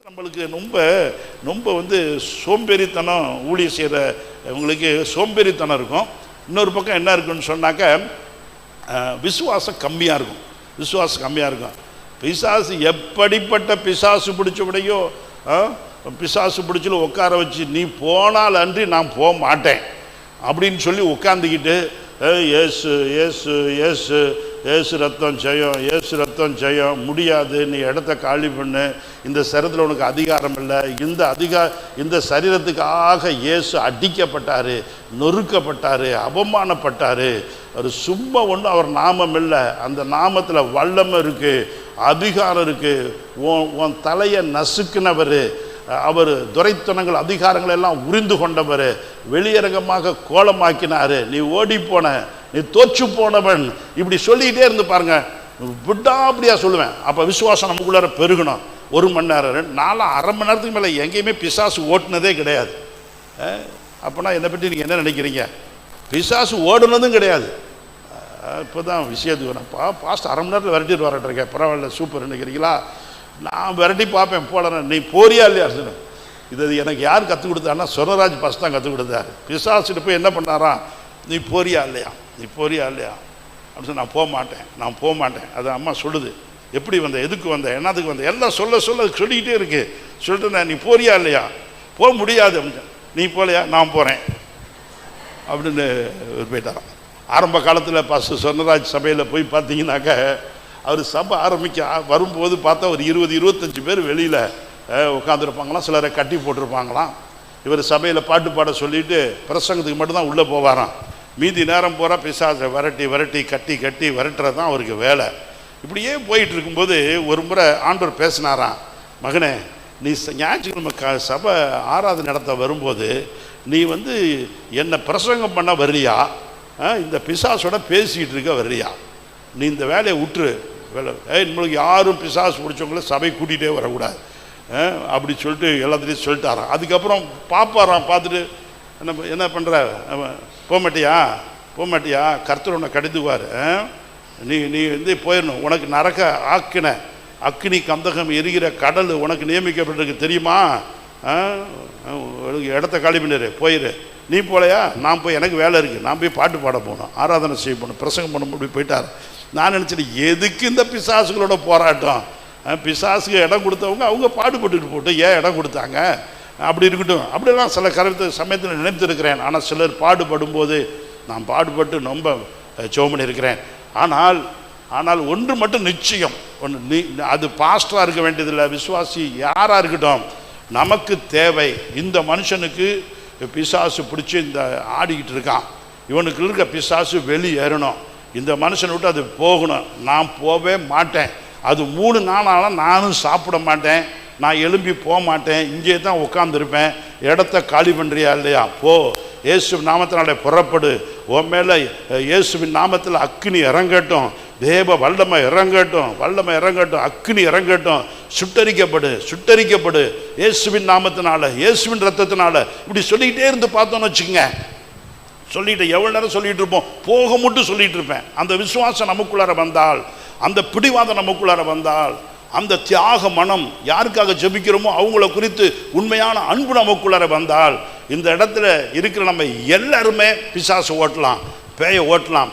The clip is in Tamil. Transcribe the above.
நம்மளுக்கு ரொம்ப ரொம்ப சோம்பேறித்தனம் ஊழிய செய்கிற இவங்களுக்கு சோம்பேறித்தனம் இருக்கும். இன்னொரு பக்கம் என்ன இருக்குன்னு சொன்னாக்க விசுவாசம் கம்மியாக இருக்கும். விசுவாசம் கம்மியாக இருக்கும். பிசாசு எப்படிப்பட்ட பிசாசு பிடிச்சபடியோ பிசாசு பிடிச்சில உட்கார வச்சு நீ போனால் அன்றி நான் போக மாட்டேன் அப்படின்னு சொல்லி உட்காந்துக்கிட்டு ஏசு ஏசு ஏசு ஏசு ரத்தம் ஜெயம், ஏசு ரத்தம் ஜெயம், முடியாது, நீ இடத்த காலி பண்ணு, இந்த சரீரத்தில் உனக்கு அதிகாரம் இல்லை, இந்த சரீரத்துக்காக இயேசு அடிக்கப்பட்டார், நொறுக்கப்பட்டார், அவமானப்பட்டார். அவர் சும்மா ஒன்று அவர் நாமம் இல்லை, அந்த நாமத்தில் வல்லமை இருக்குது, அதிகாரம் இருக்குது. உன் தலையை நசுக்குனவர் அவர், துரைத்தனங்கள் அதிகாரங்கள் எல்லாம் உரிந்து கொண்டவர், வெளியரங்கமாக கோலமாக்கினார், நீ ஓடி போன, நீ தோற்று போனவன், இப்படி சொல்லிக்கிட்டே இருந்து பாருங்க. விடாப்படியா சொல்லுவேன். அப்போ விசுவாசம் நமக்குள்ளார பெருகணும். 1 மணி நேரம் 4 1/2 மணி நேரத்துக்கு மேலே எங்கேயுமே பிசாசு ஓட்டுனதே கிடையாது. அப்போனா என்னை பற்றி நீங்கள் என்ன நினைக்கிறீங்க? பிசாசு ஓடுனதும் கிடையாது. இப்போ தான் விஷயத்துக்கு நான் பாஸ்ட் 1/2 மணி நேரத்தில் விரட்டிட்டு வரட்டிருக்கேன். பரவாயில்ல, சூப்பர் நினைக்கிறீங்களா? நான் விரட்டி பார்ப்பேன், போடணும். நீ போறியா இல்லையா? இது எனக்கு யார் கற்றுக் கொடுத்தாருன்னா சொர்ணராஜ் பாஸ்ட் தான் கற்றுக் கொடுத்தாரு. பிசாசுட்டு போய் என்ன பண்ணாரா, நீ போறியா இல்லையா, நீ போறியா இல்லையா அப்படின்னு சொல்லி, நான் போக மாட்டேன், நான் போக மாட்டேன். அது அம்மா சொல்லுது, எப்படி வந்த, எதுக்கு வந்த, என்னதுக்கு வந்த, எல்லாம் சொல்ல சொல்லிக்கிட்டே இருக்கு. சொல்லிட்டு நீ போறியா இல்லையா, போக முடியாது அப்படின்னு. நீ போலையா, நான் போகிறேன் அப்படின்னு போயிட்டாரான். ஆரம்ப காலத்தில் பாஸ்டர் சொர்ணராஜ் சபையில் போய் பார்த்தீங்கன்னாக்க, அவர் சபை ஆரம்பிக்க வரும்போது பார்த்தா ஒரு 20-25 பேர் வெளியில் உட்காந்துருப்பாங்களாம், சிலரை கட்டி போட்டிருப்பாங்களாம். இவர் சபையில் பாட்டு பாட சொல்லிட்டு பிரசங்கத்துக்கு மட்டும்தான் உள்ளே போவாராம். மீதி நேரம் போகிற பிசாசை விரட்டி கட்டி விரட்டுறது தான் அவருக்கு வேலை. இப்படியே போயிட்டு இருக்கும்போது ஒரு முறை ஆண்டவர் பேசினாராம், மகனே, நீ ஞாயிற்றுக்கிழமை சபை ஆராதனை நடத்த வரும்போது நீ என்னை பிரசங்கம் பண்ண வர்றியா, இந்த பிசாசோட பேசிக்கிட்டு இருக்க வர்றியா, நீ இந்த வேலையை விட்டுரு. நம்மளுக்கு யாரும் பிசாசு பிடிச்சவங்கள சபை கூட்டிகிட்டே வரக்கூடாது அப்படி சொல்லிட்டு எல்லாத்துலேயும் சொல்லிட்டாராம். அதுக்கப்புறம் பார்ப்பாராம், பார்த்துட்டு என்ன பண்ணுற, போக மாட்டியா, கர்த்தர் உன்னை கடிந்துவார், நீ போயிடணும், உனக்கு நரக ஆக்கின அக்னி கந்தகம் எரிகிற கடல் உனக்கு நியமிக்கப்பட்டிருக்கு தெரியுமா, இடத்த காலி பண்ணிடு, போயிரு. நீ போலையா, நான் போய், எனக்கு வேலை இருக்குது, நான் போய் பாட்டு பாட போகணும், ஆராதனை செய்ய போகணும், பிரசங்கம் பண்ண அப்படி போயிட்டார். நான் நினச்சிட்டு எதுக்கு இந்த பிசாசுகளோட போராட்டம், பிசாசுக்கு இடம் கொடுத்தவங்க அவங்க பாடுபட்டுட்டு போட்டு ஏன் இடம் கொடுத்தாங்க, அப்படி இருக்கட்டும், அப்படிலாம் சில சமயத்தில் நினைத்திருக்கிறேன். ஆனால் சிலர் பாடுபடும் போது நான் பாடுபட்டு ரொம்ப ஜெபம் பண்ணியிருக்கிறேன். ஆனால் ஒன்று மட்டும் நிச்சயம், ஒன்று, அது பாஸ்டராக இருக்க வேண்டியதில்லை, விசுவாசி யாராக இருக்கட்டும், நமக்கு தேவை இந்த மனுஷனுக்கு பிசாசு பிடிச்சி இந்த ஆடிக்கிட்டு இருக்கான், இவனுக்கு இருக்க பிசாசு வெளியேறணும், இந்த மனுஷனை விட்டு அது போகணும். நான் போகவே மாட்டேன், அது 3 நாளாலும் நானும் சாப்பிட மாட்டேன், நான் எழும்பி போக மாட்டேன், இங்கே தான் உட்காந்துருப்பேன், இடத்த காலி பண்ணுறியா இல்லையா, போ, இயேசுவின் நாமத்தினாலே புறப்படு, உன் மேலே இயேசுவின் நாமத்தில் அக்கினி இறங்கட்டும், தேவ வல்லமை இறங்கட்டும், அக்கினி இறங்கட்டும், சுட்டரிக்கப்படு இயேசுவின் நாமத்தினால, இயேசுவின் ரத்தத்தினால, இப்படி சொல்லிக்கிட்டே இருந்து பார்த்தோன்னு வச்சுக்கோங்க. சொல்லிட்டு எவ்வளோ நேரம் சொல்லிட்டு இருப்போம், போக மட்டும் சொல்லிட்டு இருப்பேன். அந்த விசுவாசம் நமக்குள்ளார வந்தால், அந்த பிடிவாதம் நமக்குள்ளார வந்தால், அந்த தியாக மனம், யாருக்காக ஜெபிக்கிறோமோ அவங்கள குறித்து உண்மையான அன்பு நமக்குள்ளார வந்தால், இந்த இடத்துல இருக்கிற நம்ம எல்லாருமே பிசாசு ஓட்டலாம், பேயை ஓட்டலாம்.